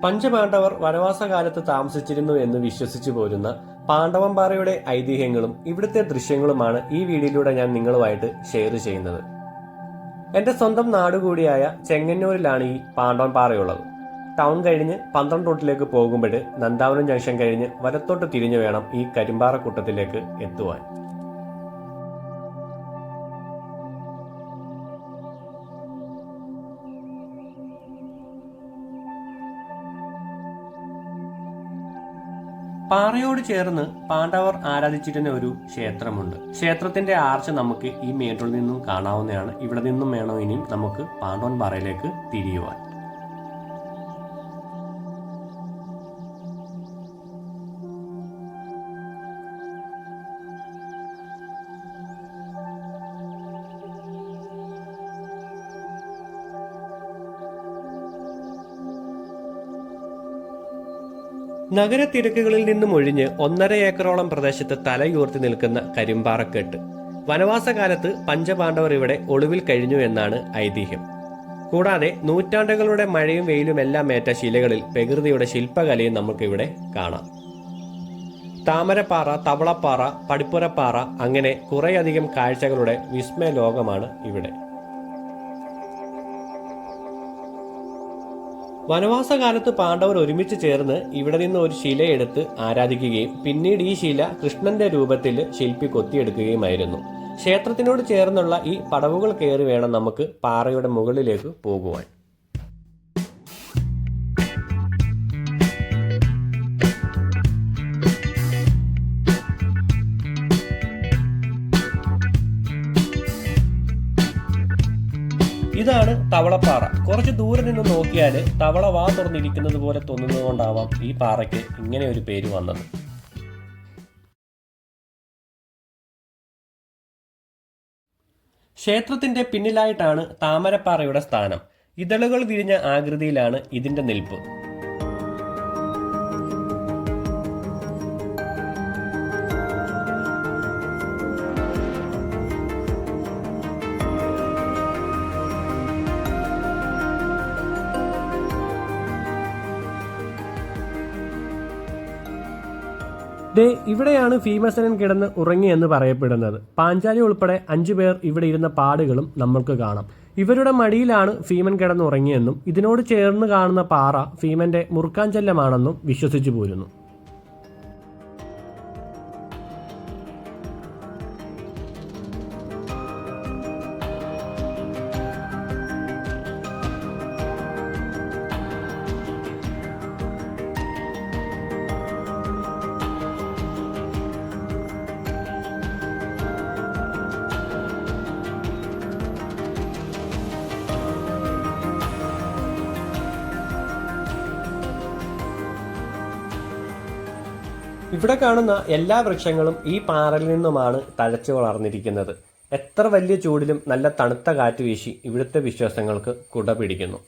പഞ്ചപാണ്ഡവർ വനവാസകാലത്ത് താമസിച്ചിരുന്നു എന്ന് വിശ്വസിച്ചു പോരുന്ന പാണ്ഡവംപാറയുടെ ഐതിഹ്യങ്ങളും ഇവിടുത്തെ ദൃശ്യങ്ങളുമാണ് ഈ വീഡിയോയിലൂടെ ഞാൻ നിങ്ങളുമായിട്ട് ഷെയർ ചെയ്യുന്നത്. എന്റെ സ്വന്തം നാടുകൂടിയായ ചെങ്ങന്നൂരിലാണ് ഈ പാണ്ഡവംപാറയുള്ളത്. ടൗൺ കഴിഞ്ഞ് 12 റൂട്ടിലേക്ക് പോകുമ്പോൾ നന്ദാവനം ജംഗ്ഷൻ കഴിഞ്ഞ് വലത്തോട്ട് തിരിഞ്ഞു വേണം ഈ കരിമ്പാറക്കൂട്ടത്തിലേക്ക് എത്തുവാൻ. പാറയോട് ചേർന്ന് പാണ്ഡവർ ആരാധിച്ചിരുന്ന ഒരു ക്ഷേത്രമുണ്ട്. ക്ഷേത്രത്തിന്റെ ആർച്ച് നമുക്ക് ഈ മേട്ടിൽ നിന്നും കാണാവുന്നതാണ്. ഇവിടെ നിന്നും വേണോ ഇനിയും നമുക്ക് പാണ്ഡവൻപാറയിലേക്ക് തിരിയുവാൻ. നഗരത്തിരക്കുകളിൽ നിന്നും ഒഴിഞ്ഞ് 1.5 ഏക്കറോളം പ്രദേശത്ത് തലയുയർത്തി നിൽക്കുന്ന കരിമ്പാറക്കെട്ട്. വനവാസകാലത്ത് പഞ്ചപാണ്ഡവർ ഇവിടെ ഒളിവിൽ കഴിഞ്ഞു എന്നാണ് ഐതിഹ്യം. കൂടാതെ നൂറ്റാണ്ടുകളുടെ മഴയും വെയിലും എല്ലാം ഏറ്റ ശിലകളിൽ പ്രകൃതിയുടെ ശില്പകലയും നമുക്കിവിടെ കാണാം. താമരപ്പാറ, തവളപ്പാറ, പടിപ്പുരപ്പാറ, അങ്ങനെ കുറേയധികം കാഴ്ചകളുടെ വിസ്മയ ലോകമാണ് ഇവിടെ. വനവാസകാലത്ത് പാണ്ഡവർ ഒരുമിച്ച് ചേർന്ന് ഇവിടെ നിന്ന് ഒരു ശിലയെടുത്ത് ആരാധിക്കുകയും പിന്നീട് ഈ ശില കൃഷ്ണന്റെ രൂപത്തിൽ ശില്പി കൊത്തിയെടുക്കുകയുമായിരുന്നു. ക്ഷേത്രത്തിനോട് ചേർന്നുള്ള ഈ പടവുകൾ കയറി വേണം നമുക്ക് പാറയുടെ മുകളിലേക്ക് പോകുവാൻ. ഇതാണ് തവളപ്പാറ. കുറച്ച് ദൂരെ നിന്ന് നോക്കിയാൽ തവള വാ തുറന്നിരിക്കുന്നത് പോലെ തോന്നുന്നതുകൊണ്ടാവാം ഈ പാറയ്ക്ക് ഇങ്ങനെ ഒരു പേര് വന്നത്. ക്ഷേത്രത്തിന്റെ പിന്നിലായിട്ടാണ് താമരപ്പാറയുടെ സ്ഥാനം. ഇതളുകൾ വിരിഞ്ഞ ആകൃതിയിലാണ് ഇതിന്റെ നിൽപ്പ്. ഇവിടെയാണ് ഭീമസേനൻ കിടന്ന് ഉറങ്ങിയെന്ന് പറയപ്പെടുന്നത്. പാഞ്ചാലി ഉൾപ്പെടെ 5 പേർ ഇവിടെ ഇരുന്ന പാടുകളും നമ്മൾക്ക് കാണാം. ഇവരുടെ മടിയിലാണ് ഭീമൻ കിടന്നുറങ്ങിയെന്നും ഇതിനോട് ചേർന്ന് കാണുന്ന പാറ ഭീമന്റെ മുറുക്കാഞ്ചല്ലമാണെന്നും വിശ്വസിച്ചു പോരുന്നു. ഇവിടെ കാണുന്ന എല്ലാ വൃക്ഷങ്ങളും ഈ പാറയിൽ നിന്നുമാണ് തഴച്ചു വളർന്നിരിക്കുന്നത്. എത്ര വലിയ ചൂടിലും നല്ല തണുത്ത കാറ്റ് വീശി ഇവിടുത്തെ വിശ്വാസങ്ങൾക്ക് കുട പിടിക്കുന്നു.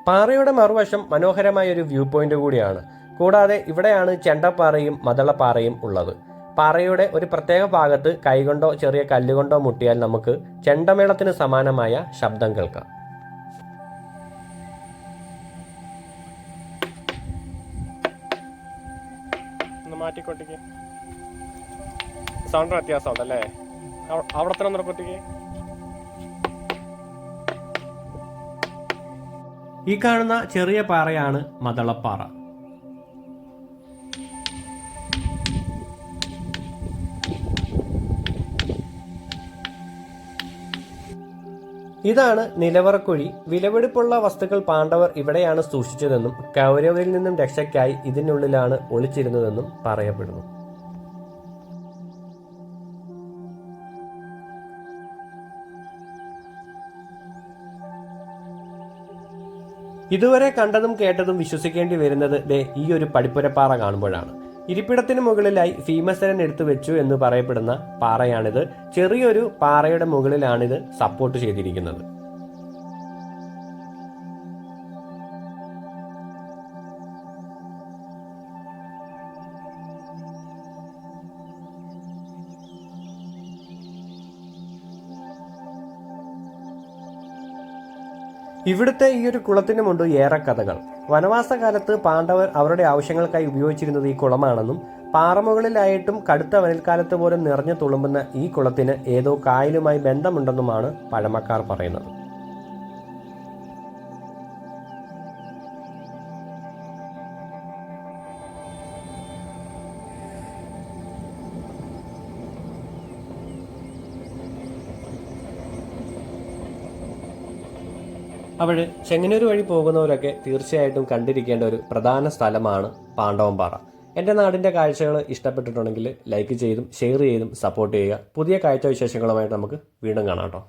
പാറയുടെ മറുവശം മനോഹരമായ ഒരു വ്യൂ പോയിന്റ് കൂടിയാണ്. കൂടാതെ ഇവിടെയാണ് ചെണ്ടപ്പാറയും മദളപ്പാറയും ഉള്ളത്. പാറയുടെ ഒരു പ്രത്യേക ഭാഗത്ത് കൈകൊണ്ടോ ചെറിയ കല്ലുകൊണ്ടോ മുട്ടിയാൽ നമുക്ക് ചെണ്ടമേളത്തിന് സമാനമായ ശബ്ദം കേൾക്കാം. മാറ്റിക്കൊട്ടിക്ക് സൗണ്ട് വ്യത്യാസമുണ്ടല്ലേ? അവിടെ തന്നെ നിർക്കൊട്ടിക്ക്. ഈ കാണുന്ന ചെറിയ പാറയാണ് മദളപ്പാറ. ഇതാണ് നിലവറക്കുഴി. വിലപിടിപ്പുള്ള വസ്തുക്കൾ പാണ്ഡവർ ഇവിടെയാണ് സൂക്ഷിച്ചതെന്നും കൗരവരിൽ നിന്നും രക്ഷയ്ക്കായി ഇതിനുള്ളിലാണ് ഒളിച്ചിരുന്നതെന്നും പറയപ്പെടുന്നു. ഇതുവരെ കണ്ടതും കേട്ടതും വിശ്വസിക്കേണ്ടി വരുന്നത് ഈ ഒരു പടിപ്പുരപ്പാറ കാണുമ്പോഴാണ്. ഇരിപ്പിടത്തിന് മുകളിലായി ഭീമസേനൻ എടുത്തു വെച്ചു എന്ന് പറയപ്പെടുന്ന പാറയാണിത്. ചെറിയൊരു പാറയുടെ മുകളിലാണിത് സപ്പോർട്ട് ചെയ്തിരിക്കുന്നത്. ഇവിടുത്തെ ഈ ഒരു കുളത്തിനുമുണ്ട് ഏറെ കഥകൾ. വനവാസകാലത്ത് പാണ്ഡവർ അവരുടെ ആവശ്യങ്ങൾക്കായി ഉപയോഗിച്ചിരുന്നത് ഈ കുളമാണെന്നും പാറമുകളിലായിട്ടും കടുത്ത വേനൽക്കാലത്ത് പോലും നിറഞ്ഞു തുളുമ്പുന്ന ഈ കുളത്തിന് ഏതോ കായലുമായി ബന്ധമുണ്ടെന്നുമാണ് പഴമക്കാർ പറയുന്നത്. അവിടെ ചെങ്ങന്നൂർ വഴി പോകുന്നവരൊക്കെ തീർച്ചയായിട്ടും കണ്ടിരിക്കേണ്ട ഒരു പ്രധാന സ്ഥലമാണ് പാണ്ഡവംപാറ. എൻ്റെ നാടിൻ്റെ കാഴ്ചകൾ ഇഷ്ടപ്പെട്ടിട്ടുണ്ടെങ്കിൽ ലൈക്ക് ചെയ്തും ഷെയർ ചെയ്തും സപ്പോർട്ട് ചെയ്യുക. പുതിയ കാഴ്ച വിശേഷങ്ങളുമായിട്ട് നമുക്ക് വീണ്ടും കാണാം കേട്ടോ.